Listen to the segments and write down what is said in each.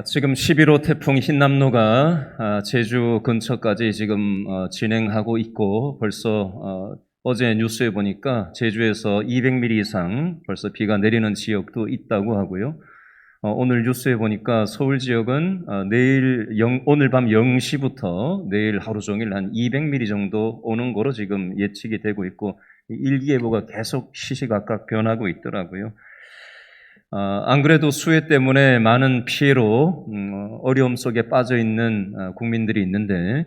지금 11호 태풍 흰남노가 제주 근처까지 지금 진행하고 있고 벌써 어제 뉴스에 보니까 제주에서 200mm 이상 벌써 비가 내리는 지역도 있다고 하고요. 오늘 뉴스에 보니까 서울 지역은 오늘 밤 0시부터 내일 하루 종일 한 200mm 정도 오는 거로 지금 예측이 되고 있고 일기예보가 계속 시시각각 변하고 있더라고요. 안 그래도 수해 때문에 많은 피해로 어려움 속에 빠져 있는 국민들이 있는데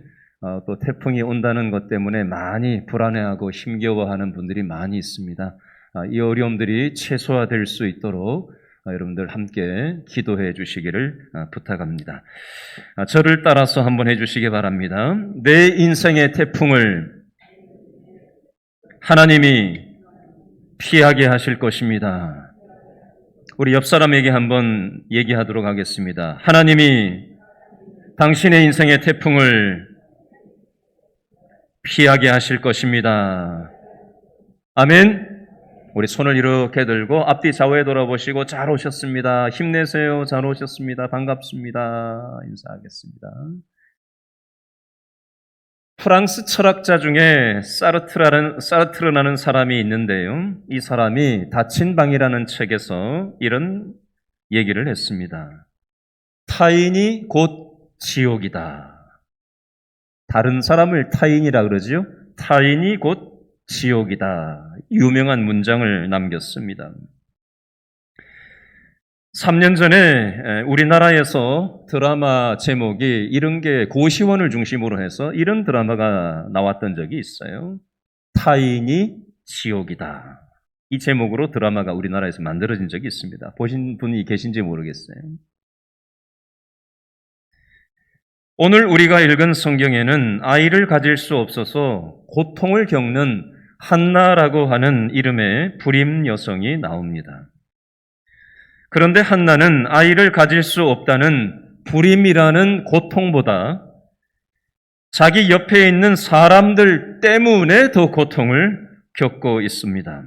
또 태풍이 온다는 것 때문에 많이 불안해하고 힘겨워하는 분들이 많이 있습니다. 이 어려움들이 최소화될 수 있도록 여러분들 함께 기도해 주시기를 부탁합니다. 저를 따라서 한번 해주시기 바랍니다. 내 인생의 태풍을 하나님이 피하게 하실 것입니다. 우리 옆 사람에게 한번 얘기하도록 하겠습니다. 하나님이 당신의 인생의 태풍을 피하게 하실 것입니다. 아멘. 우리 손을 이렇게 들고 앞뒤 좌우에 돌아보시고 잘 오셨습니다. 힘내세요. 잘 오셨습니다. 반갑습니다. 인사하겠습니다. 프랑스 철학자 중에 사르트르라는 사람이 있는데요. 이 사람이 닫힌 방이라는 책에서 이런 얘기를 했습니다. 타인이 곧 지옥이다. 다른 사람을 타인이라 그러지요. 타인이 곧 지옥이다. 유명한 문장을 남겼습니다. 3년 전에 우리나라에서 드라마 제목이 이런 게 고시원을 중심으로 해서 이런 드라마가 나왔던 적이 있어요. 타인이 지옥이다. 이 제목으로 드라마가 우리나라에서 만들어진 적이 있습니다. 보신 분이 계신지 모르겠어요. 오늘 우리가 읽은 성경에는 아이를 가질 수 없어서 고통을 겪는 한나라고 하는 이름의 불임 여성이 나옵니다. 그런데 한나는 아이를 가질 수 없다는 불임이라는 고통보다 자기 옆에 있는 사람들 때문에 더 고통을 겪고 있습니다.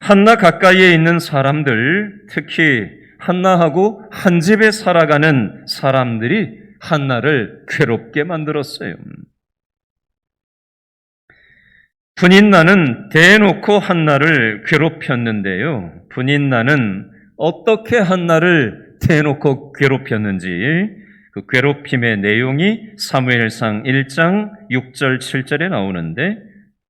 한나 가까이에 있는 사람들, 특히 한나하고 한 집에 살아가는 사람들이 한나를 괴롭게 만들었어요. 분인나는 대놓고 한나를 괴롭혔는데요. 분인나는 어떻게 한나를 대놓고 괴롭혔는지 그 괴롭힘의 내용이 사무엘상 1장 6절 7절에 나오는데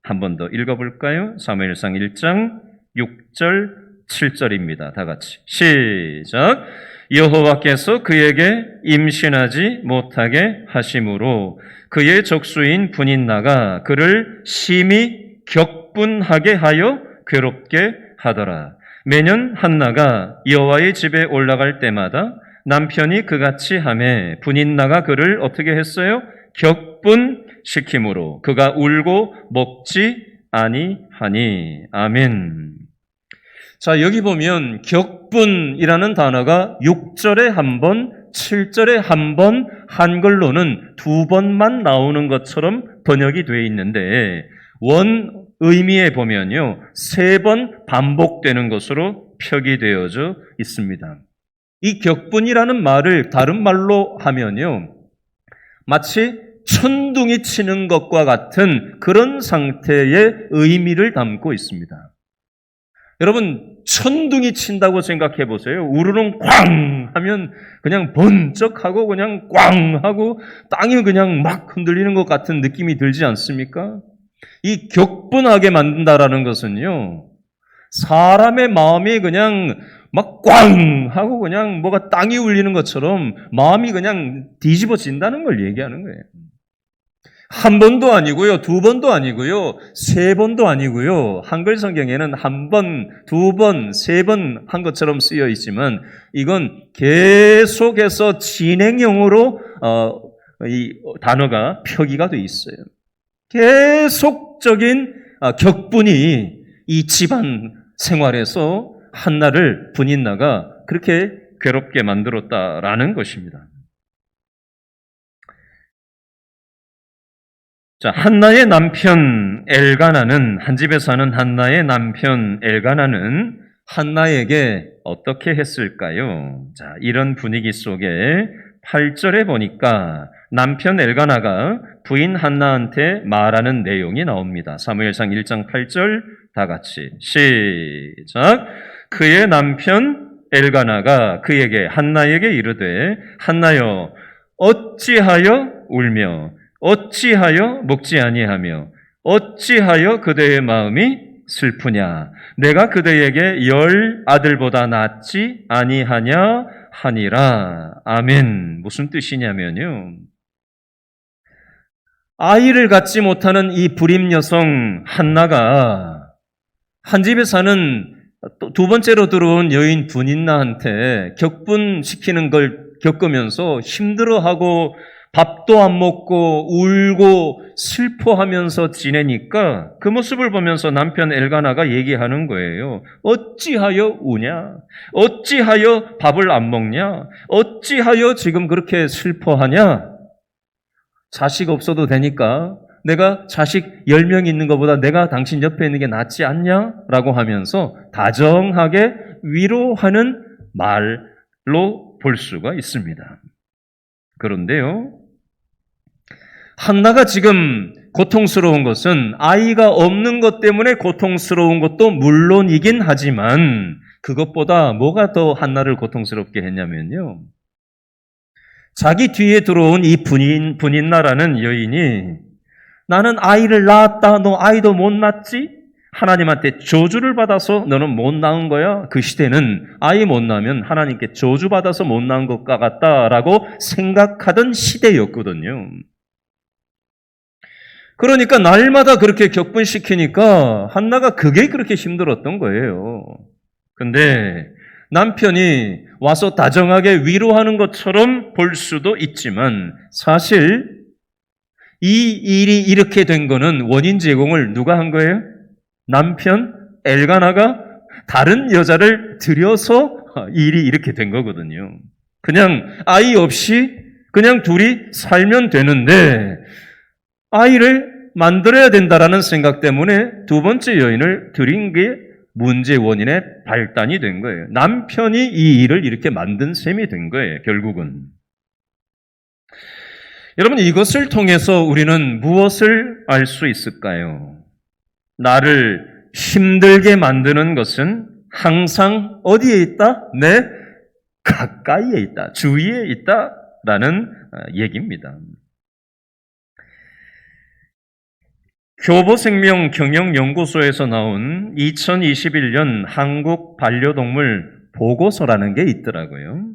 한 번 더 읽어볼까요? 사무엘상 1장 6절 7절입니다. 다 같이 시작. 여호와께서 그에게 임신하지 못하게 하심으로 그의 적수인 분인나가 그를 심히 격분하게 하여 괴롭게 하더라. 매년 한나가 여호와의 집에 올라갈 때마다 남편이 그같이 하매 분인나가 그를 어떻게 했어요? 격분시키므로 그가 울고 먹지 아니하니. 아멘. 자, 여기 보면 격분이라는 단어가 6절에 한 번, 7절에 한 번, 한글로는 2번만 나오는 것처럼 번역이 되어 있는데 원 의미에 보면요 3번 반복되는 것으로 표기되어져 있습니다. 이 격분이라는 말을 다른 말로 하면요 마치 천둥이 치는 것과 같은 그런 상태의 의미를 담고 있습니다. 여러분 천둥이 친다고 생각해 보세요. 우르릉 꽝 하면 그냥 번쩍하고 그냥 꽝 하고 땅이 그냥 막 흔들리는 것 같은 느낌이 들지 않습니까? 이 격분하게 만든다라는 것은요 사람의 마음이 그냥 막 꽝 하고 그냥 뭐가 땅이 울리는 것처럼 마음이 그냥 뒤집어진다는 걸 얘기하는 거예요. 한 번도 아니고요, 2번도 아니고요, 3번도 아니고요. 한글 성경에는 1번, 2번, 3번 한 것처럼 쓰여 있지만 이건 계속해서 진행형으로 이 단어가 표기가 되어 있어요. 계속적인 격분이 이 집안 생활에서 한나를 분인나가 그렇게 괴롭게 만들었다라는 것입니다. 자, 한나의 남편 엘가나는 한 집에 사는 한나의 남편 엘가나는 한나에게 어떻게 했을까요? 자, 이런 분위기 속에 8절에 보니까 남편 엘가나가 부인 한나한테 말하는 내용이 나옵니다. 사무엘상 1장 8절 다 같이 시작. 그의 남편 엘가나가 그에게 한나에게 이르되 한나여 어찌하여 울며 어찌하여 먹지 아니하며 어찌하여 그대의 마음이 슬프냐 내가 그대에게 10 아들보다 낫지 아니하냐 하니라. 아멘. 무슨 뜻이냐면요, 아이를 갖지 못하는 이 불임 여성 한나가 한 집에 사는 두 번째로 들어온 여인 분인나한테 격분시키는 걸 겪으면서 힘들어하고 밥도 안 먹고 울고 슬퍼하면서 지내니까 그 모습을 보면서 남편 엘가나가 얘기하는 거예요. 어찌하여 우냐? 어찌하여 밥을 안 먹냐? 어찌하여 지금 그렇게 슬퍼하냐? 자식 없어도 되니까 내가 자식 10명 있는 것보다 내가 당신 옆에 있는 게 낫지 않냐? 라고 하면서 다정하게 위로하는 말로 볼 수가 있습니다. 그런데요, 한나가 지금 고통스러운 것은 아이가 없는 것 때문에 고통스러운 것도 물론이긴 하지만 그것보다 뭐가 더 한나를 고통스럽게 했냐면요, 자기 뒤에 들어온 이 분인나라는 여인이 나는 아이를 낳았다, 너 아이도 못 낳지? 하나님한테 저주를 받아서 너는 못 낳은 거야. 그 시대는 아이 못 낳으면 하나님께 저주받아서 못 낳은 것 같다라고 생각하던 시대였거든요. 그러니까 날마다 그렇게 격분시키니까 한나가 그게 그렇게 힘들었던 거예요. 근데 남편이 와서 다정하게 위로하는 것처럼 볼 수도 있지만 사실 이 일이 이렇게 된 거는 원인 제공을 누가 한 거예요? 남편 엘가나가 다른 여자를 들여서 일이 이렇게 된 거거든요. 그냥 아이 없이 그냥 둘이 살면 되는데 아이를 만들어야 된다라는 생각 때문에 두 번째 여인을 들인 게 문제 원인의 발단이 된 거예요. 남편이 이 일을 이렇게 만든 셈이 된 거예요, 결국은. 여러분, 이것을 통해서 우리는 무엇을 알 수 있을까요? 나를 힘들게 만드는 것은 항상 어디에 있다? 내 가까이에 있다, 주위에 있다라는 얘기입니다. 교보생명 경영연구소에서 나온 2021년 한국 반려동물 보고서라는 게 있더라고요.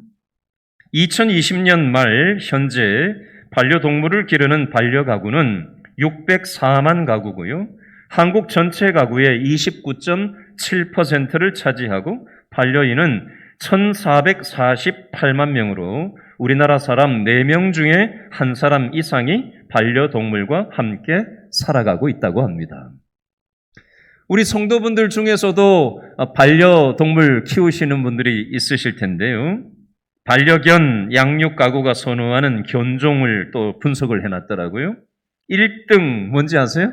2020년 말 현재 반려동물을 기르는 반려가구는 604만 가구고요. 한국 전체 가구의 29.7%를 차지하고 반려인은 1,448만 명으로 우리나라 사람 4명 중에 1사람 이상이 반려동물과 함께 살아가고 있다고 합니다. 우리 성도분들 중에서도 반려동물 키우시는 분들이 있으실 텐데요. 반려견 양육 가구가 선호하는 견종을 또 분석을 해놨더라고요. 1등 뭔지 아세요?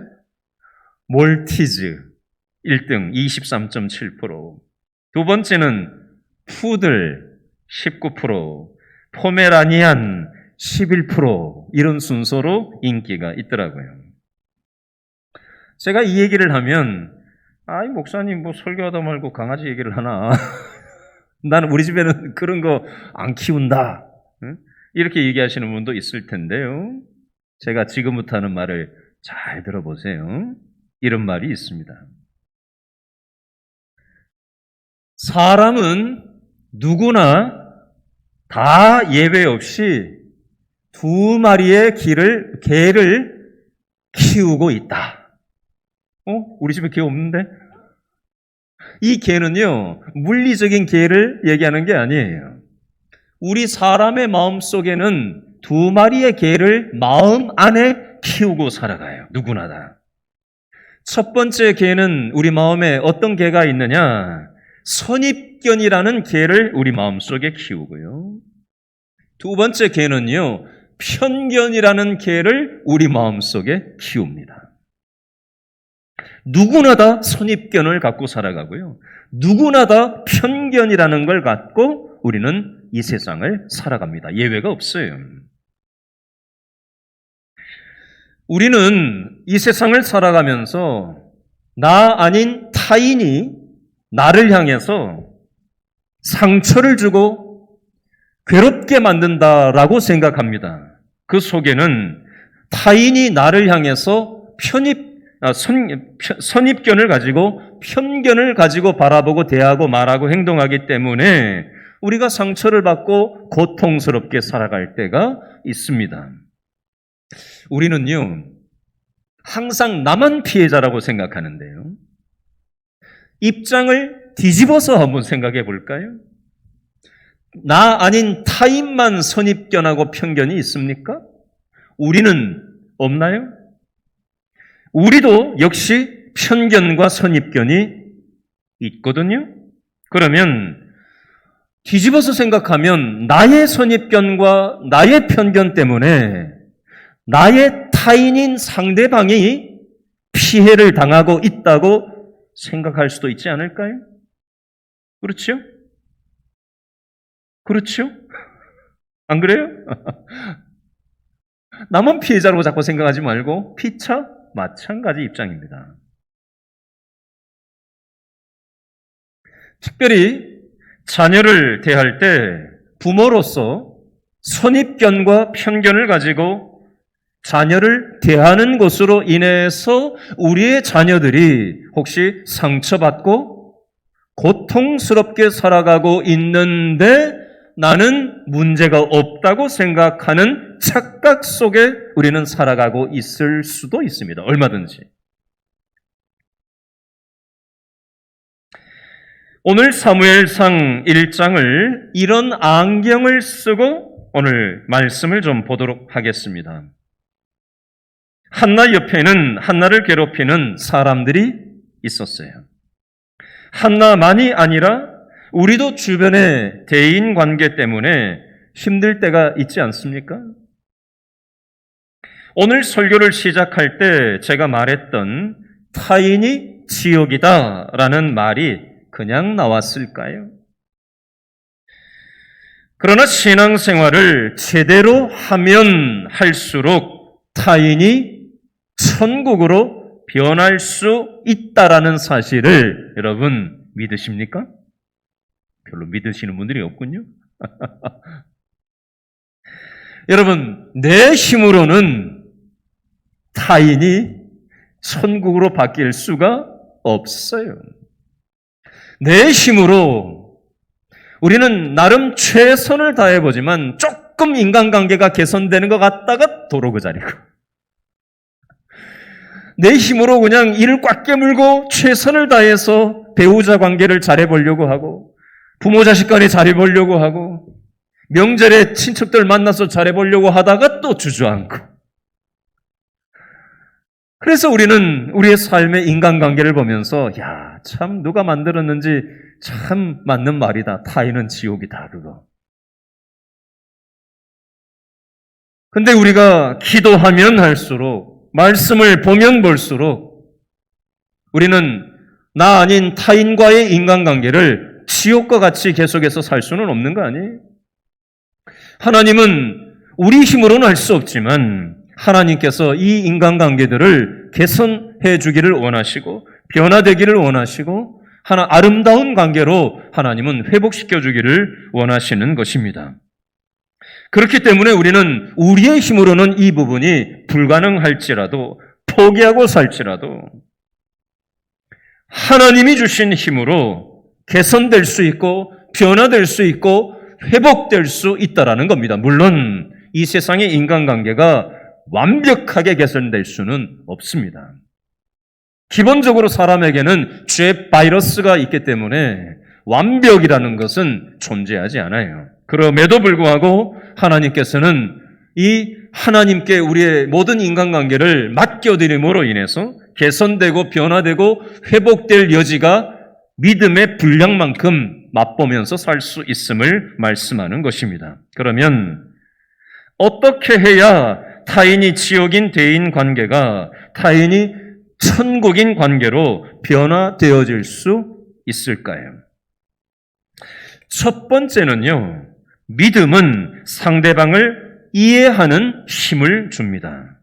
몰티즈 1등 23.7%, 두 번째는 푸들 19%, 포메라니안 11%, 이런 순서로 인기가 있더라고요. 제가 이 얘기를 하면 아이 목사님 뭐 설교하다 말고 강아지 얘기를 하나 나는 우리 집에는 그런 거 안 키운다, 이렇게 얘기하시는 분도 있을 텐데요. 제가 지금부터 하는 말을 잘 들어보세요. 이런 말이 있습니다. 사람은 누구나 다 예외 없이 2마리의 개를 키우고 있다. 우리 집에 개 없는데? 이 개는요, 물리적인 개를 얘기하는 게 아니에요. 우리 사람의 마음 속에는 2마리의 개를 마음 안에 키우고 살아가요. 누구나 다. 첫 번째 개는 우리 마음에 어떤 개가 있느냐? 선입견이라는 개를 우리 마음속에 키우고요. 두 번째 개는요, 편견이라는 개를 우리 마음속에 키웁니다. 누구나 다 선입견을 갖고 살아가고요. 누구나 다 편견이라는 걸 갖고 우리는 이 세상을 살아갑니다. 예외가 없어요. 우리는 이 세상을 살아가면서 나 아닌 타인이 나를 향해서 상처를 주고 괴롭게 만든다라고 생각합니다. 그 속에는 타인이 나를 향해서 선입견을 가지고 편견을 가지고 바라보고 대하고 말하고 행동하기 때문에 우리가 상처를 받고 고통스럽게 살아갈 때가 있습니다. 우리는요, 항상 나만 피해자라고 생각하는데요. 입장을 뒤집어서 한번 생각해 볼까요? 나 아닌 타인만 선입견하고 편견이 있습니까? 우리는 없나요? 우리도 역시 편견과 선입견이 있거든요. 그러면 뒤집어서 생각하면 나의 선입견과 나의 편견 때문에 나의 타인인 상대방이 피해를 당하고 있다고 생각할 수도 있지 않을까요? 그렇죠? 그렇죠? 안 그래요? 나만 피해자라고 자꾸 생각하지 말고 피차 마찬가지 입장입니다. 특별히 자녀를 대할 때 부모로서 선입견과 편견을 가지고 자녀를 대하는 것으로 인해서 우리의 자녀들이 혹시 상처받고 고통스럽게 살아가고 있는데 나는 문제가 없다고 생각하는 착각 속에 우리는 살아가고 있을 수도 있습니다. 얼마든지. 오늘 사무엘상 1장을 이런 안경을 쓰고 오늘 말씀을 좀 보도록 하겠습니다. 한나 옆에는 한나를 괴롭히는 사람들이 있었어요. 한나만이 아니라 우리도 주변의 대인 관계 때문에 힘들 때가 있지 않습니까? 오늘 설교를 시작할 때 제가 말했던 타인이 지옥이다라는 말이 그냥 나왔을까요? 그러나 신앙생활을 제대로 하면 할수록 타인이 천국으로 변할 수 있다라는 사실을 여러분 믿으십니까? 별로 믿으시는 분들이 없군요. 여러분, 내 힘으로는 타인이 천국으로 바뀔 수가 없어요. 내 힘으로 우리는 나름 최선을 다해보지만 조금 인간관계가 개선되는 것 같다가 도로 그 자리고, 내 힘으로 그냥 이를 꽉 깨물고 최선을 다해서 배우자 관계를 잘해보려고 하고 부모 자식 간에 잘해보려고 하고 명절에 친척들 만나서 잘해보려고 하다가 또 주저앉고, 그래서 우리는 우리의 삶의 인간관계를 보면서 야, 참 누가 만들었는지 참 맞는 말이다. 타인은 지옥이다. 그거. 근데 우리가 기도하면 할수록 말씀을 보면 볼수록 우리는 나 아닌 타인과의 인간관계를 지옥과 같이 계속해서 살 수는 없는 거 아니에요? 하나님은 우리 힘으로는 할 수 없지만 하나님께서 이 인간관계들을 개선해 주기를 원하시고 변화되기를 원하시고 하나 아름다운 관계로 하나님은 회복시켜 주기를 원하시는 것입니다. 그렇기 때문에 우리는 우리의 힘으로는 이 부분이 불가능할지라도 포기하고 살지라도 하나님이 주신 힘으로 개선될 수 있고 변화될 수 있고 회복될 수 있다라는 겁니다. 물론 이 세상의 인간관계가 완벽하게 개선될 수는 없습니다. 기본적으로 사람에게는 죄 바이러스가 있기 때문에 완벽이라는 것은 존재하지 않아요. 그럼에도 불구하고 하나님께서는 이 하나님께 우리의 모든 인간관계를 맡겨드림으로 인해서 개선되고 변화되고 회복될 여지가 믿음의 분량만큼 맛보면서 살 수 있음을 말씀하는 것입니다. 그러면 어떻게 해야 타인이 지옥인 대인 관계가 타인이 천국인 관계로 변화되어질 수 있을까요? 첫 번째는요, 믿음은 상대방을 이해하는 힘을 줍니다.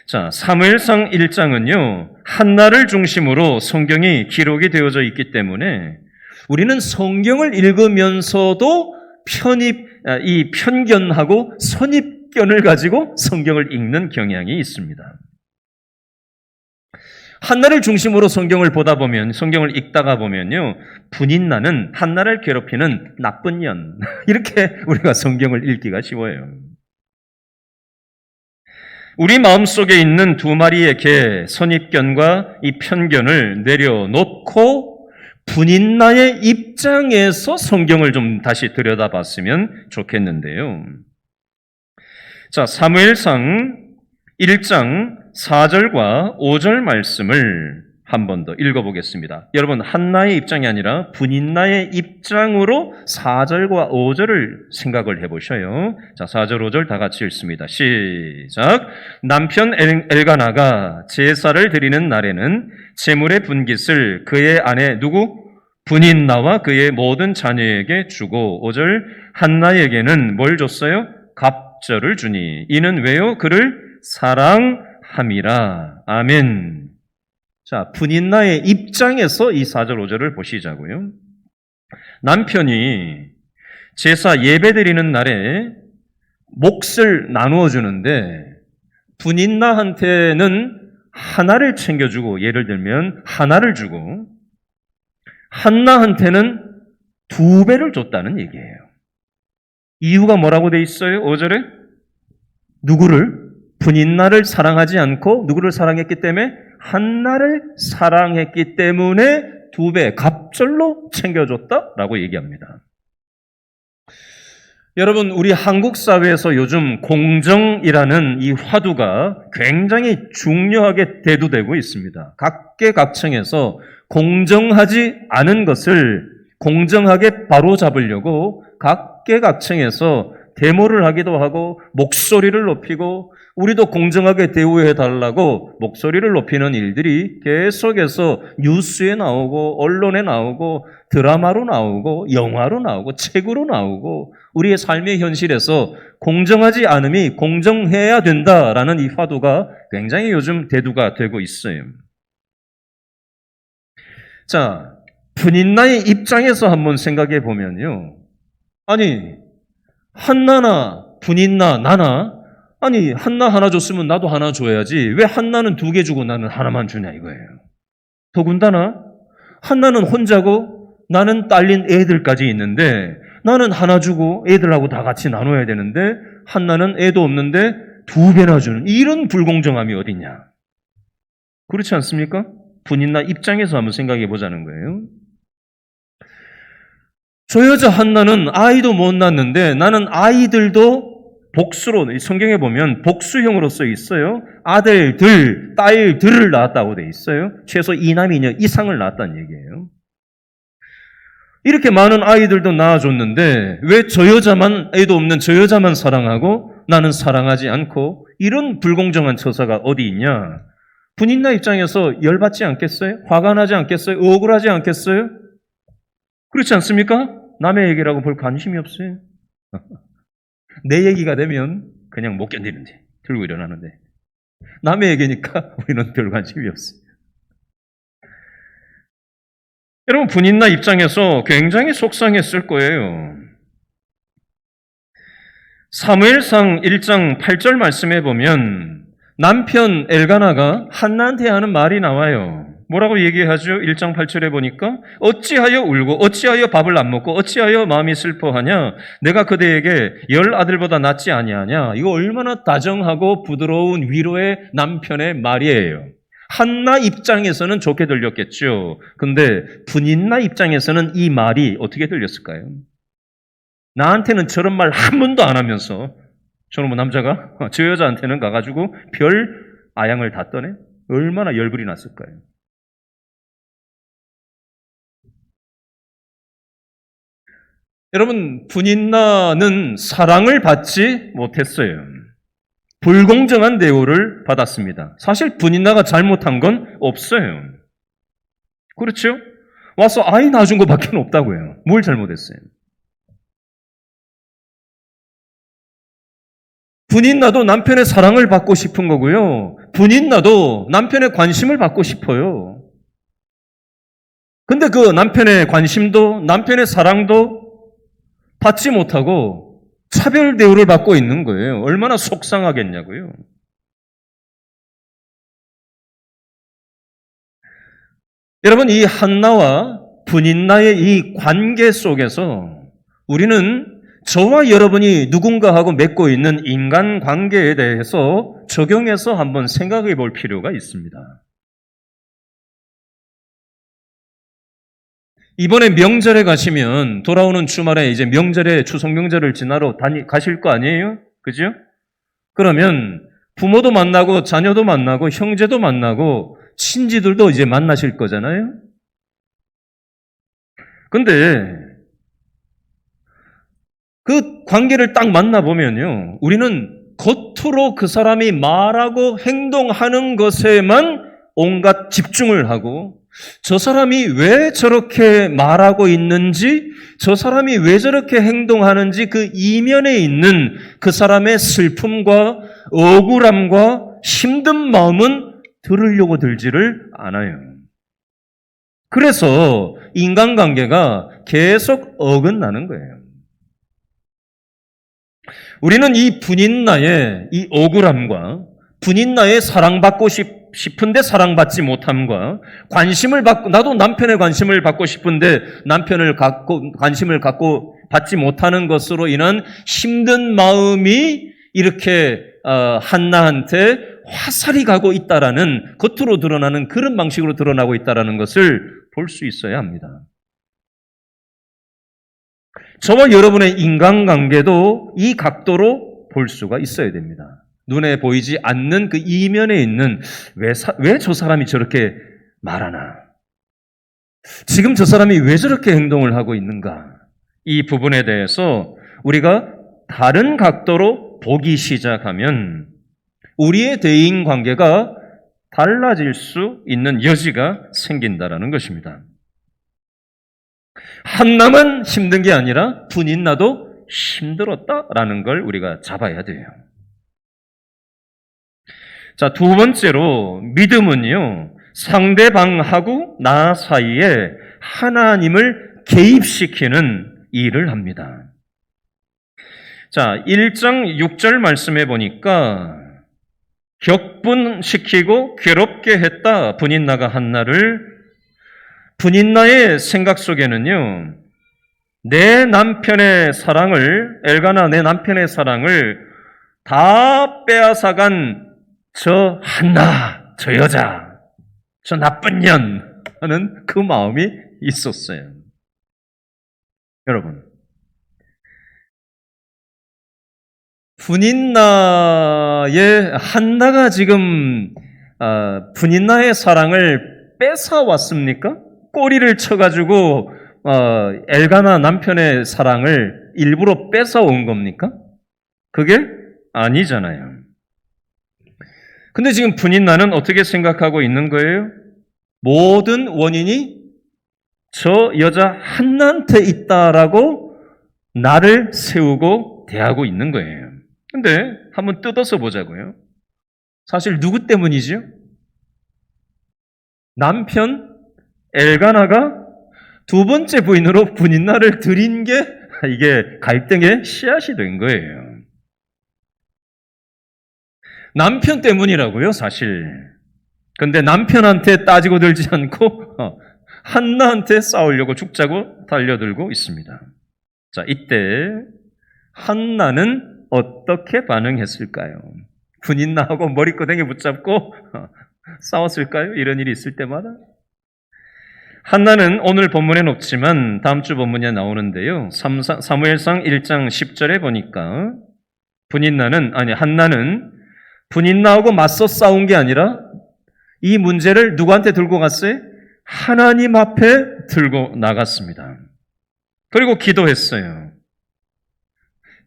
자, 사무엘상 1장은요, 한나를 중심으로 성경이 기록이 되어져 있기 때문에 우리는 성경을 읽으면서도 이 편견하고 선입견을 가지고 성경을 읽는 경향이 있습니다. 한나를 중심으로 성경을 보다 보면, 성경을 읽다가 보면요, 분인나는 한나를 괴롭히는 나쁜 년, 이렇게 우리가 성경을 읽기가 쉬워요. 우리 마음속에 있는 두 마리의 개, 선입견과 이 편견을 내려놓고 분인나의 입장에서 성경을 좀 다시 들여다봤으면 좋겠는데요. 자, 사무엘상 1장 4절과 5절 말씀을 한 번 더 읽어보겠습니다. 여러분, 한나의 입장이 아니라 분인나의 입장으로 4절과 5절을 생각을 해보셔요. 자, 4절, 5절 다 같이 읽습니다. 시작. 남편 엘가나가 제사를 드리는 날에는 제물의 분깃을 그의 아내 누구? 분인나와 그의 모든 자녀에게 주고 5절 한나에게는 뭘 줬어요? 갑절을 주니 이는 왜요? 그를 사랑함이라. 아멘. 자, 분인나의 입장에서 이 4절, 5절을 보시자고요. 남편이 제사 예배 드리는 날에 몫을 나누어 주는데 분인나한테는 하나를 챙겨주고, 예를 들면 하나를 주고 한나한테는 2배를 줬다는 얘기예요. 이유가 뭐라고 돼 있어요? 5절에 누구를? 분인나를 사랑하지 않고 누구를 사랑했기 때문에? 한나를 사랑했기 때문에 2배 갑절로 챙겨줬다라고 얘기합니다. 여러분, 우리 한국 사회에서 요즘 공정이라는 이 화두가 굉장히 중요하게 대두되고 있습니다. 각계각층에서 공정하지 않은 것을 공정하게 바로잡으려고 각계각층에서 데모를 하기도 하고 목소리를 높이고 우리도 공정하게 대우해달라고 목소리를 높이는 일들이 계속해서 뉴스에 나오고 언론에 나오고 드라마로 나오고 영화로 나오고 책으로 나오고 우리의 삶의 현실에서 공정하지 않음이 공정해야 된다라는 이 화두가 굉장히 요즘 대두가 되고 있어요. 자, 분인나의 입장에서 한번 생각해 보면요. 아니, 한나나 분인나 나나 아니 한나 하나 줬으면 나도 하나 줘야지 왜 한나는 2개 주고 나는 하나만 주냐 이거예요. 더군다나 한나는 혼자고 나는 딸린 애들까지 있는데 나는 하나 주고 애들하고 다 같이 나눠야 되는데 한나는 애도 없는데 2배나 주는 이런 불공정함이 어딨냐. 그렇지 않습니까? 분인나 입장에서 한번 생각해 보자는 거예요. 저 여자 한나는 아이도 못 낳았는데 나는 아이들도 복수로, 성경에 보면 복수형으로 써 있어요. 아들들, 딸들을 낳았다고 돼 있어요. 최소 2남 2녀 이상을 낳았다는 얘기예요. 이렇게 많은 아이들도 낳아줬는데 왜 저 여자만, 애도 없는 저 여자만 사랑하고 나는 사랑하지 않고 이런 불공정한 처사가 어디 있냐. 분인나 입장에서 열받지 않겠어요? 화가 나지 않겠어요? 억울하지 않겠어요? 그렇지 않습니까? 남의 얘기라고 별 관심이 없어요. 내 얘기가 되면 그냥 못 견디는데 들고 일어나는데 남의 얘기니까 우리는 별 관심이 없어요. 여러분, 분인나 입장에서 굉장히 속상했을 거예요. 사무엘상 1장 8절 말씀해 보면 남편 엘가나가 한나한테 하는 말이 나와요. 뭐라고 얘기하죠? 1장 8절에 보니까 어찌하여 울고 어찌하여 밥을 안 먹고 어찌하여 마음이 슬퍼하냐. 내가 그대에게 10 아들보다 낫지 아니하냐. 이거 얼마나 다정하고 부드러운 위로의 남편의 말이에요. 한나 입장에서는 좋게 들렸겠죠. 근데 분인나 입장에서는 이 말이 어떻게 들렸을까요? 나한테는 저런 말 한 번도 안 하면서 저놈의 남자가 저 여자한테는 가가지고 별 아양을 다 떠네? 얼마나 열불이 났을까요? 여러분, 분인나는 사랑을 받지 못했어요. 불공정한 대우를 받았습니다. 사실 분인나가 잘못한 건 없어요. 그렇죠? 와서 아이 낳아준 것밖에 없다고요. 뭘 잘못했어요? 분인나도 남편의 사랑을 받고 싶은 거고요. 분인나도 남편의 관심을 받고 싶어요. 근데 그 남편의 관심도 남편의 사랑도 받지 못하고 차별 대우를 받고 있는 거예요. 얼마나 속상하겠냐고요. 여러분, 이 한나와 분인나의 이 관계 속에서 우리는 저와 여러분이 누군가하고 맺고 있는 인간관계에 대해서 적용해서 한번 생각해 볼 필요가 있습니다. 이번에 명절에 가시면 돌아오는 주말에 이제 명절에 추석 명절을 지나러 가실 거 아니에요? 그죠? 그러면 부모도 만나고 자녀도 만나고 형제도 만나고 친지들도 이제 만나실 거잖아요? 근데 그 관계를 딱 만나보면요. 우리는 겉으로 그 사람이 말하고 행동하는 것에만 온갖 집중을 하고 저 사람이 왜 저렇게 말하고 있는지, 저 사람이 왜 저렇게 행동하는지 그 이면에 있는 그 사람의 슬픔과 억울함과 힘든 마음은 들으려고 들지를 않아요. 그래서 인간관계가 계속 어긋나는 거예요. 우리는 이 분인나의 이 억울함과 분인나의 사랑받고 싶은데 사랑받지 못함과 관심을 받고, 나도 남편의 관심을 받고 싶은데 남편을 관심을 갖고 받지 못하는 것으로 인한 힘든 마음이 이렇게 한나한테 화살이 가고 있다라는, 겉으로 드러나는 그런 방식으로 드러나고 있다라는 것을 볼 수 있어야 합니다. 저와 여러분의 인간관계도 이 각도로 볼 수가 있어야 됩니다. 눈에 보이지 않는 그 이면에 있는 왜 저 사람이 저렇게 말하나? 지금 저 사람이 왜 저렇게 행동을 하고 있는가? 이 부분에 대해서 우리가 다른 각도로 보기 시작하면 우리의 대인 관계가 달라질 수 있는 여지가 생긴다라는 것입니다. 한나만 힘든 게 아니라 분인나도 힘들었다라는 걸 우리가 잡아야 돼요. 자, 두 번째로 믿음은요, 상대방하고 나 사이에 하나님을 개입시키는 일을 합니다. 자, 1장 6절 말씀해 보니까 격분시키고 괴롭게 했다, 분인나가 한나를. 분인나의 생각 속에는요, 내 남편의 사랑을, 엘가나 내 남편의 사랑을 다 빼앗아간 저 한나, 저 여자, 저 나쁜 년 하는 그 마음이 있었어요. 여러분, 분인나의 한나가 지금 분인나의 사랑을 뺏어왔습니까? 꼬리를 쳐가지고 엘가나 남편의 사랑을 일부러 뺏어온 겁니까? 그게 아니잖아요. 근데 지금 분인나는 어떻게 생각하고 있는 거예요? 모든 원인이 저 여자 한나한테 있다라고 나를 세우고 대하고 있는 거예요. 근데 한번 뜯어서 보자고요. 사실 누구 때문이죠? 남편 엘가나가 두 번째 부인으로 분인나를 들인 게 이게 갈등의 씨앗이 된 거예요. 남편 때문이라고요, 사실. 근데 남편한테 따지고 들지 않고 한나한테 싸우려고 죽자고 달려들고 있습니다. 자, 이때 한나는 어떻게 반응했을까요? 분인나하고 머리끄댕이 붙잡고 싸웠을까요? 이런 일이 있을 때마다? 한나는 오늘 본문에는 없지만 다음 주 본문에 나오는데요. 사무엘상 1장 10절에 보니까 한나는 분인나하고 맞서 싸운 게 아니라 이 문제를 누구한테 들고 갔어요? 하나님 앞에 들고 나갔습니다. 그리고 기도했어요.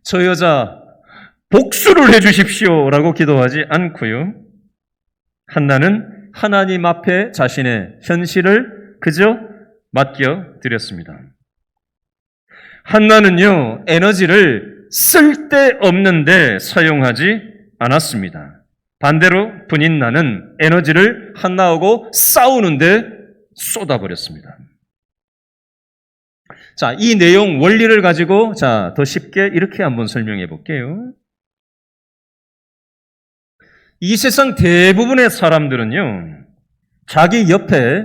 저 여자 복수를 해주십시오라고 기도하지 않고요. 한나는 하나님 앞에 자신의 현실을 그저 맡겨드렸습니다. 한나는요, 에너지를 쓸데없는데 사용하지 않았습니다. 반대로 분인나는 에너지를 한나하고 싸우는데 쏟아버렸습니다. 자, 이 내용 원리를 가지고 더 쉽게 이렇게 한번 설명해 볼게요. 이 세상 대부분의 사람들은요, 자기 옆에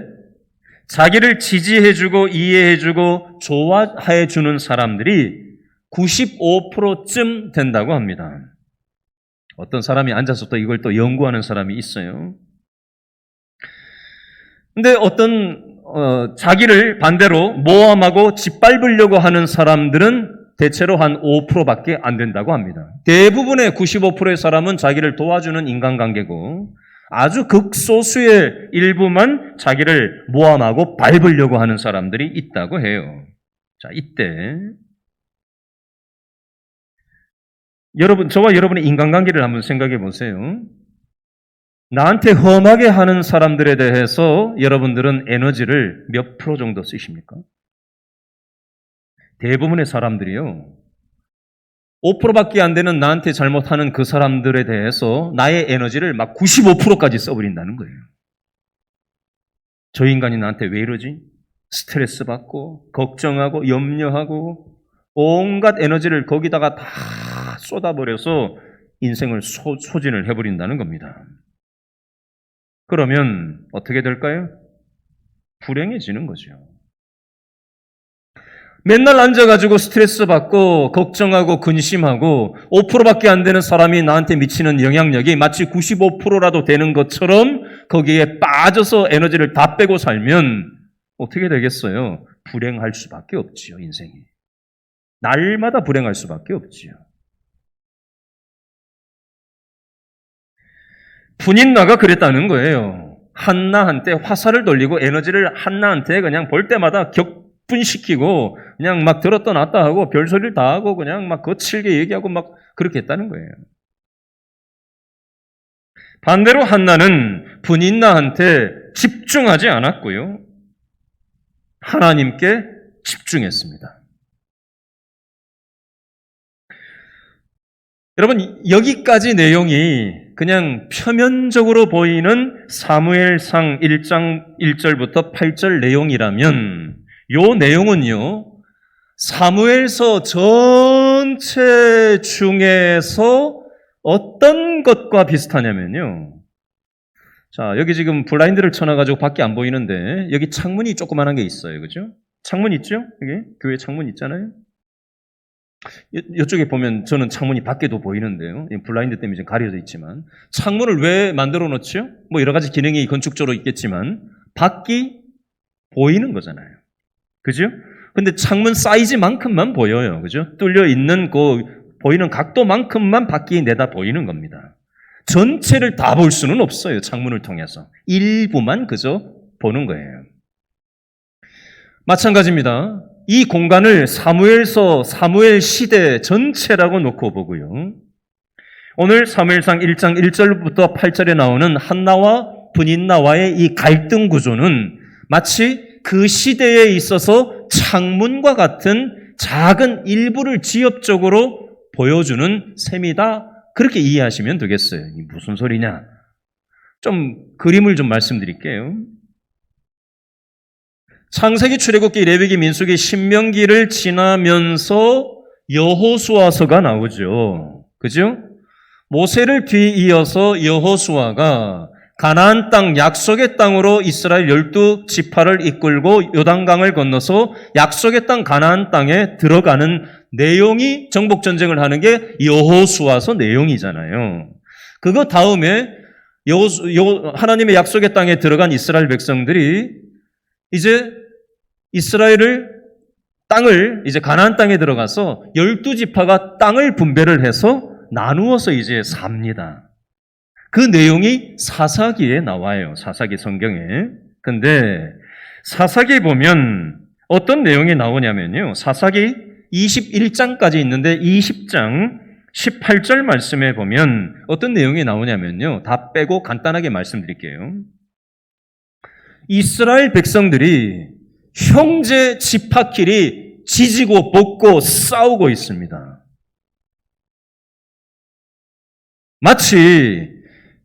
자기를 지지해주고 이해해주고 좋아해주는 사람들이 95%쯤 된다고 합니다. 어떤 사람이 앉아서 또 이걸 또 연구하는 사람이 있어요. 근데 자기를 반대로 모함하고 짓밟으려고 하는 사람들은 대체로 한 5%밖에 안 된다고 합니다. 대부분의 95%의 사람은 자기를 도와주는 인간관계고 아주 극소수의 일부만 자기를 모함하고 밟으려고 하는 사람들이 있다고 해요. 자, 이때 저와 여러분의 인간관계를 한번 생각해 보세요. 나한테 험하게 하는 사람들에 대해서 여러분들은 에너지를 몇 프로 정도 쓰십니까? 대부분의 사람들이요, 5%밖에 안 되는 나한테 잘못하는 그 사람들에 대해서 나의 에너지를 막 95%까지 써버린다는 거예요. 저 인간이 나한테 왜 이러지? 스트레스 받고, 걱정하고, 염려하고, 온갖 에너지를 거기다가 다 쏟아버려서 인생을 소진을 해버린다는 겁니다. 그러면 어떻게 될까요? 불행해지는 거죠. 맨날 앉아가지고 스트레스 받고 걱정하고 근심하고 5%밖에 안 되는 사람이 나한테 미치는 영향력이 마치 95%라도 되는 것처럼 거기에 빠져서 에너지를 다 빼고 살면 어떻게 되겠어요? 불행할 수밖에 없지요, 인생이. 날마다 불행할 수밖에 없지요. 분인나가 그랬다는 거예요. 한나한테 화살을 돌리고 에너지를 한나한테 그냥 볼 때마다 격분시키고 그냥 막 들었다 놨다 하고 별소리를 다 하고 그냥 막 거칠게 얘기하고 막 그렇게 했다는 거예요. 반대로 한나는 분인나한테 집중하지 않았고요. 하나님께 집중했습니다. 여러분, 여기까지 내용이 그냥 표면적으로 보이는 사무엘상 1장 1절부터 8절 내용이라면 이 내용은요, 사무엘서 전체 중에서 어떤 것과 비슷하냐면요. 자, 여기 지금 블라인드를 쳐놔가지고 밖에 안 보이는데 여기 창문이 조그만한 게 있어요. 그죠? 창문 있죠? 여기 교회 창문 있잖아요. 이쪽에 보면 저는 창문이 밖에도 보이는데요. 블라인드 때문에 지금 가려져 있지만 창문을 왜 만들어 놓죠? 뭐 여러 가지 기능이 건축적으로 있겠지만 밖이 보이는 거잖아요. 그죠? 근데 창문 사이즈만큼만 보여요. 그죠? 뚫려 있는 그 보이는 각도만큼만 밖이 내다 보이는 겁니다. 전체를 다 볼 수는 없어요. 창문을 통해서. 일부만 그저 보는 거예요. 마찬가지입니다. 이 공간을 사무엘서, 사무엘 시대 전체라고 놓고 보고요. 오늘 사무엘상 1장 1절부터 8절에 나오는 한나와 분인나와의 이 갈등 구조는 마치 그 시대에 있어서 창문과 같은 작은 일부를 지엽적으로 보여주는 셈이다. 그렇게 이해하시면 되겠어요. 이게 무슨 소리냐? 좀 그림을 좀 말씀드릴게요. 창세기, 출애굽기, 레위기, 민수기, 신명기를 지나면서 여호수아서가 나오죠. 그죠? 모세를 뒤이어서 여호수아가 가나안 땅, 약속의 땅으로 이스라엘 12지파를 이끌고 요단강을 건너서 약속의 땅 가나안 땅에 들어가는 내용이 정복전쟁을 하는 게 여호수아서 내용이잖아요. 그거 다음에 하나님의 약속의 땅에 들어간 이스라엘 백성들이 이제 땅을 이제 가나안 땅에 들어가서 12지파가 땅을 분배를 해서 나누어서 이제 삽니다. 그 내용이 사사기에 나와요. 사사기 성경에. 근데 사사기에 보면 어떤 내용이 나오냐면요. 사사기 21장까지 있는데 20장 18절 말씀에 보면 어떤 내용이 나오냐면요. 다 빼고 간단하게 말씀드릴게요. 이스라엘 백성들이 형제 지파끼리 지지고 볶고 싸우고 있습니다. 마치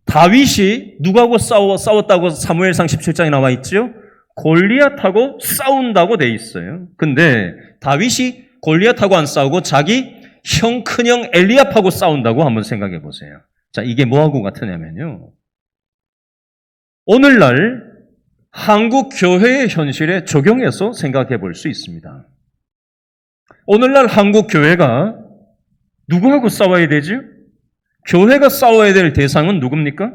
다윗이 누구하고 싸웠다고 사무엘상 17장에 나와 있죠? 골리앗하고 싸운다고 돼 있어요. 근데 다윗이 골리앗하고 안 싸우고 자기 큰형 엘리압하고 싸운다고 한번 생각해 보세요. 자, 이게 뭐하고 같으냐면요. 오늘날 한국 교회의 현실에 적용해서 생각해 볼 수 있습니다. 오늘날 한국 교회가 누구하고 싸워야 되죠? 교회가 싸워야 될 대상은 누굽니까?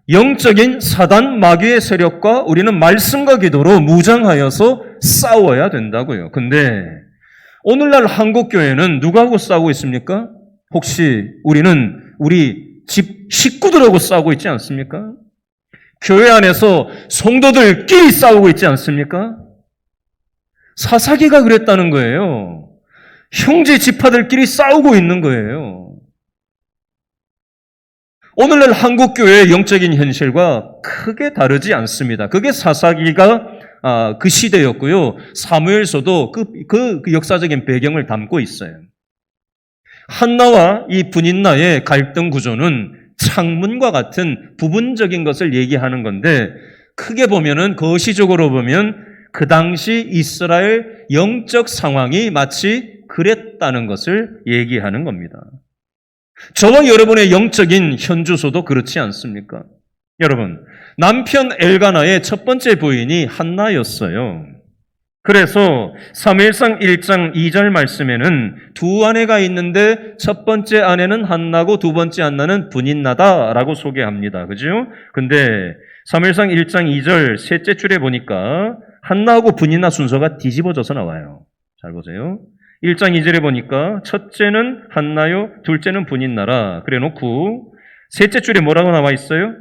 영적인 사단 마귀의 세력과 우리는 말씀과 기도로 무장하여서 싸워야 된다고요. 근데 오늘날 한국 교회는 누구하고 싸우고 있습니까? 혹시 우리 집 식구들하고 싸우고 있지 않습니까? 교회 안에서 성도들끼리 싸우고 있지 않습니까? 사사기가 그랬다는 거예요. 형제 지파들끼리 싸우고 있는 거예요. 오늘날 한국교회의 영적인 현실과 크게 다르지 않습니다. 그게 사사기가 그 시대였고요. 사무엘서도 그 역사적인 배경을 담고 있어요. 한나와 이 분인나의 갈등 구조는 창문과 같은 부분적인 것을 얘기하는 건데 크게 보면은 거시적으로 보면 그 당시 이스라엘 영적 상황이 마치 그랬다는 것을 얘기하는 겁니다. 저와 여러분의 영적인 현주소도 그렇지 않습니까? 여러분, 남편 엘가나의 첫 번째 부인이 한나였어요. 그래서 사무엘상 1장 2절 말씀에는 두 아내가 있는데 첫 번째 아내는 한나고 두 번째 한나는 분인나다라고 소개합니다. 그죠? 근데 사무엘상 1장 2절 셋째 줄에 보니까 한나하고 분인나 순서가 뒤집어져서 나와요. 잘 보세요. 1장 2절에 보니까 첫째는 한나요, 둘째는 분인나라 그래 놓고 셋째 줄에 뭐라고 나와 있어요?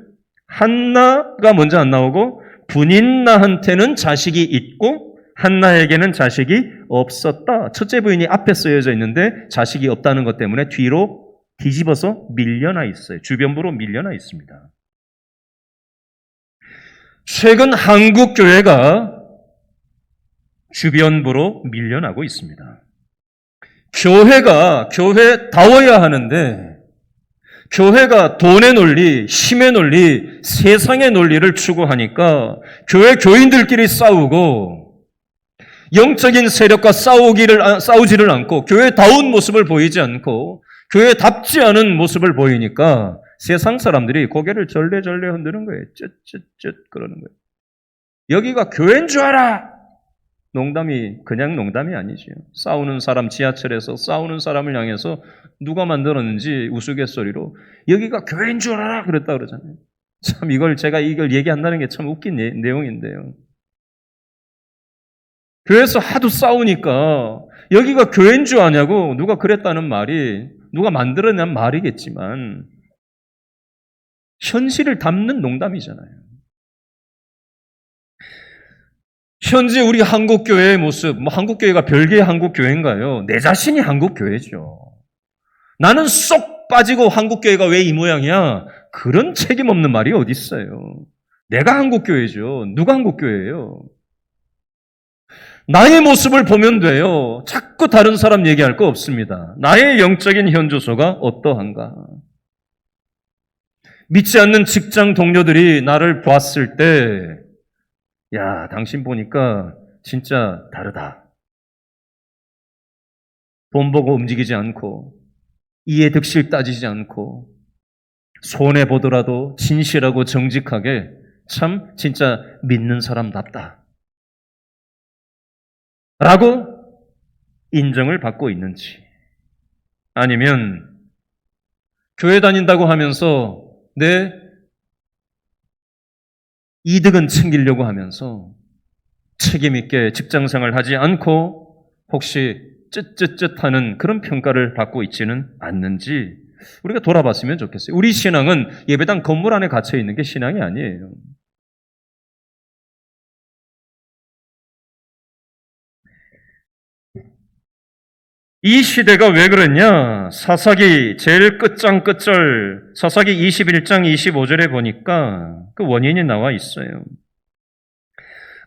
한나가 먼저 안 나오고 분인나한테는 자식이 있고 한나에게는 자식이 없었다. 첫째 부인이 앞에 쓰여져 있는데 자식이 없다는 것 때문에 뒤로 뒤집어서 밀려나 있어요. 주변부로 밀려나 있습니다. 최근 한국 교회가 주변부로 밀려나고 있습니다. 교회가 교회다워야 하는데 교회가 돈의 논리, 힘의 논리, 세상의 논리를 추구하니까 교회 교인들끼리 싸우고 영적인 세력과 싸우지를 않고 교회다운 모습을 보이지 않고 교회답지 않은 모습을 보이니까 세상 사람들이 고개를 절레절레 흔드는 거예요. 쯧쯧쯧 그러는 거예요. 여기가 교회인 줄 알아! 그냥 농담이 아니죠. 싸우는 사람, 지하철에서 싸우는 사람을 향해서 누가 만들었는지 우스갯소리로 여기가 교회인 줄 알아! 그랬다 그러잖아요. 참 제가 이걸 얘기한다는 게 참 웃긴 내용인데요. 교회에서 하도 싸우니까 여기가 교회인 줄 아냐고 누가 그랬다는 말이 누가 만들어낸 말이겠지만 현실을 담는 농담이잖아요. 현재 우리 한국교회의 모습, 한국교회가 별개의 한국교회인가요? 내 자신이 한국교회죠. 나는 쏙 빠지고 한국교회가 왜 이 모양이야? 그런 책임 없는 말이 어디 있어요. 내가 한국교회죠. 누가 한국교회예요? 나의 모습을 보면 돼요. 자꾸 다른 사람 얘기할 거 없습니다. 나의 영적인 현주소가 어떠한가? 믿지 않는 직장 동료들이 나를 봤을 때 야, 당신 보니까 진짜 다르다. 돈 보고 움직이지 않고 이해 득실 따지지 않고 손해보더라도 진실하고 정직하게 참 진짜 믿는 사람답다. 라고 인정을 받고 있는지 아니면 교회 다닌다고 하면서 내 이득은 챙기려고 하면서 책임있게 직장생활 하지 않고 혹시 쯧쯧쯧하는 그런 평가를 받고 있지는 않는지 우리가 돌아봤으면 좋겠어요. 우리 신앙은 예배당 건물 안에 갇혀 있는 게 신앙이 아니에요. 이 시대가 왜 그랬냐? 사사기 제일 끝장끝절 사사기 21장 25절에 보니까 그 원인이 나와 있어요.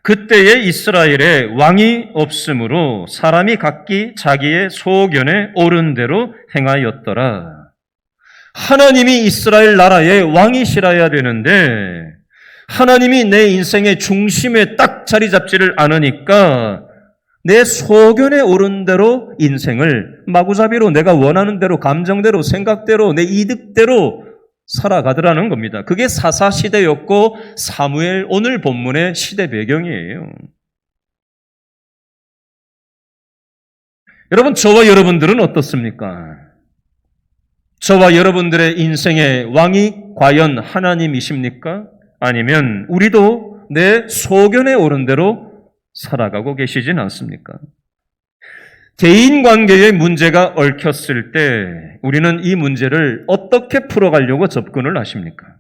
그때의 이스라엘에 왕이 없으므로 사람이 각기 자기의 소견에 옳은 대로 행하였더라. 하나님이 이스라엘 나라의 왕이시라야 되는데 하나님이 내 인생의 중심에 딱 자리 잡지를 않으니까 내 소견에 옳은 대로 인생을 마구잡이로 내가 원하는 대로 감정대로 생각대로 내 이득대로 살아가더라는 겁니다. 그게 사사시대였고 사무엘 오늘 본문의 시대 배경이에요. 여러분, 저와 여러분들은 어떻습니까? 저와 여러분들의 인생의 왕이 과연 하나님이십니까? 아니면 우리도 내 소견에 옳은 대로 살아가고 계시진 않습니까? 대인관계에 문제가 얽혔을 때 우리는 이 문제를 어떻게 풀어가려고 접근을 하십니까?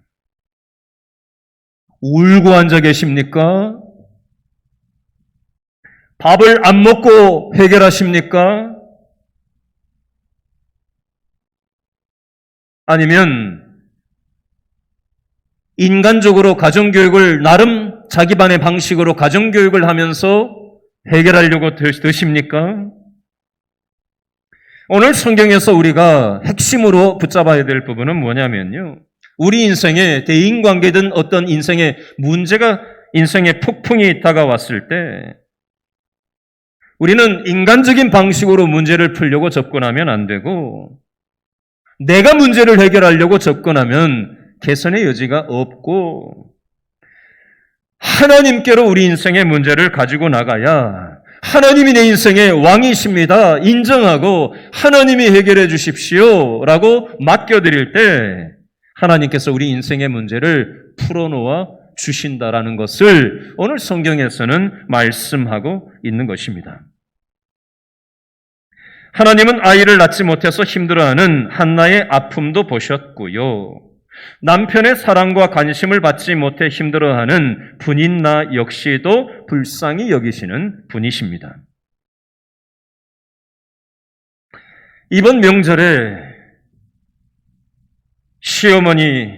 울고 앉아 계십니까? 밥을 안 먹고 해결하십니까? 아니면 인간적으로 가정교육을 나름 자기만의 방식으로 가정교육을 하면서 해결하려고 드십니까? 오늘 성경에서 우리가 핵심으로 붙잡아야 될 부분은 뭐냐면요. 우리 인생에 대인관계든 어떤 인생의 문제가 인생의 폭풍이 다가왔을 때 우리는 인간적인 방식으로 문제를 풀려고 접근하면 안 되고 내가 문제를 해결하려고 접근하면 개선의 여지가 없고 하나님께로 우리 인생의 문제를 가지고 나가야 하나님이 내 인생의 왕이십니다. 인정하고 하나님이 해결해 주십시오 라고 맡겨드릴 때 하나님께서 우리 인생의 문제를 풀어놓아 주신다라는 것을 오늘 성경에서는 말씀하고 있는 것입니다. 하나님은 아이를 낳지 못해서 힘들어하는 한나의 아픔도 보셨고요. 남편의 사랑과 관심을 받지 못해 힘들어하는 분인나 역시도 불쌍히 여기시는 분이십니다. 이번 명절에 시어머니,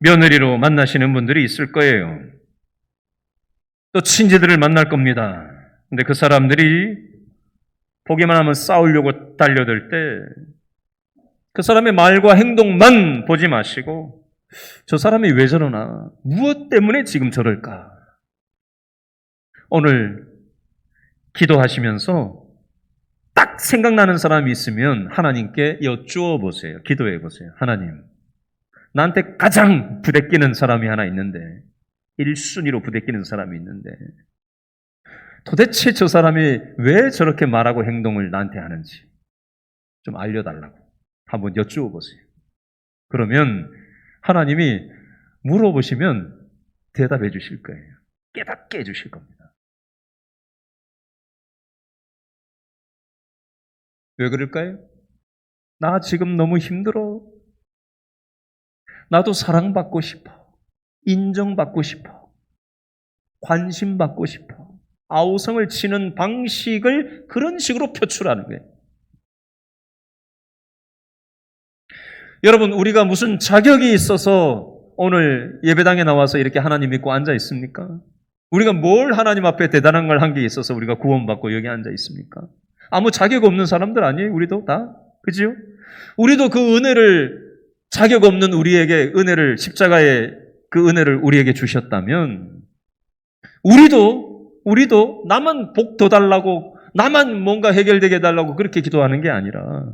며느리로 만나시는 분들이 있을 거예요. 또 친지들을 만날 겁니다. 근데 그 사람들이 보기만 하면 싸우려고 달려들 때 그 사람의 말과 행동만 보지 마시고 저 사람이 왜 저러나? 무엇 때문에 지금 저럴까? 오늘 기도하시면서 딱 생각나는 사람이 있으면 하나님께 여쭈어 보세요. 기도해 보세요. 하나님, 나한테 가장 부대끼는 사람이 하나 있는데 1순위로 부대끼는 사람이 있는데 도대체 저 사람이 왜 저렇게 말하고 행동을 나한테 하는지 좀 알려달라고 한번 여쭈어 보세요. 그러면 하나님이 물어보시면 대답해 주실 거예요. 깨닫게 해 주실 겁니다. 왜 그럴까요? 나 지금 너무 힘들어. 나도 사랑받고 싶어. 인정받고 싶어. 관심받고 싶어. 아우성을 치는 방식을 그런 식으로 표출하는 거예요. 여러분, 우리가 무슨 자격이 있어서 오늘 예배당에 나와서 이렇게 하나님 믿고 앉아 있습니까? 우리가 뭘 하나님 앞에 대단한 걸 한 게 있어서 우리가 구원받고 여기 앉아 있습니까? 아무 자격 없는 사람들 아니에요? 우리도 다? 그지요? 우리도 그 은혜를, 자격 없는 우리에게 은혜를, 십자가의 그 은혜를 우리에게 주셨다면 우리도 나만 복 더 달라고, 나만 뭔가 해결되게 해달라고 그렇게 기도하는 게 아니라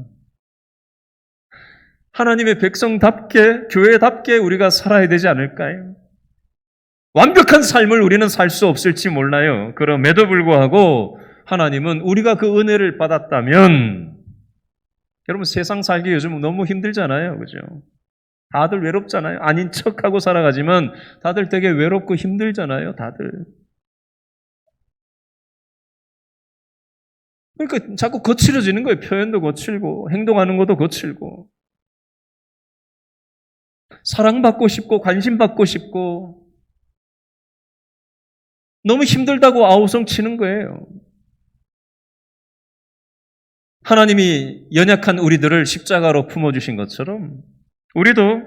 하나님의 백성답게, 교회답게 우리가 살아야 되지 않을까요? 완벽한 삶을 우리는 살 수 없을지 몰라요. 그럼에도 불구하고 하나님은 우리가 그 은혜를 받았다면, 여러분 세상 살기 요즘 너무 힘들잖아요. 그죠? 다들 외롭잖아요. 아닌 척하고 살아가지만 다들 되게 외롭고 힘들잖아요. 다들. 그러니까 자꾸 거칠어지는 거예요. 표현도 거칠고 행동하는 것도 거칠고. 사랑받고 싶고 관심받고 싶고 너무 힘들다고 아우성 치는 거예요. 하나님이 연약한 우리들을 십자가로 품어주신 것처럼 우리도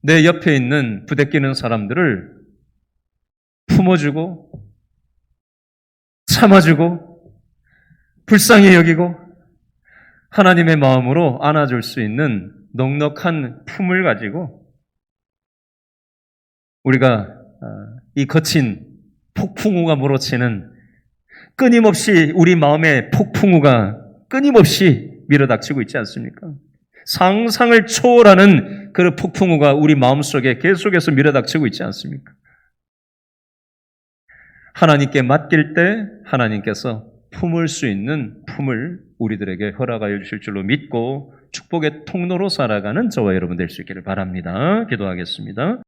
내 옆에 있는 부대끼는 사람들을 품어주고 참아주고 불쌍히 여기고 하나님의 마음으로 안아줄 수 있는 넉넉한 품을 가지고 우리가 이 거친 폭풍우가 몰아치는 끊임없이 우리 마음의 폭풍우가 끊임없이 밀어닥치고 있지 않습니까? 상상을 초월하는 그 폭풍우가 우리 마음속에 계속해서 밀어닥치고 있지 않습니까? 하나님께 맡길 때 하나님께서 품을 수 있는 품을 우리들에게 허락하여 주실 줄로 믿고 축복의 통로로 살아가는 저와 여러분 될 수 있기를 바랍니다. 기도하겠습니다.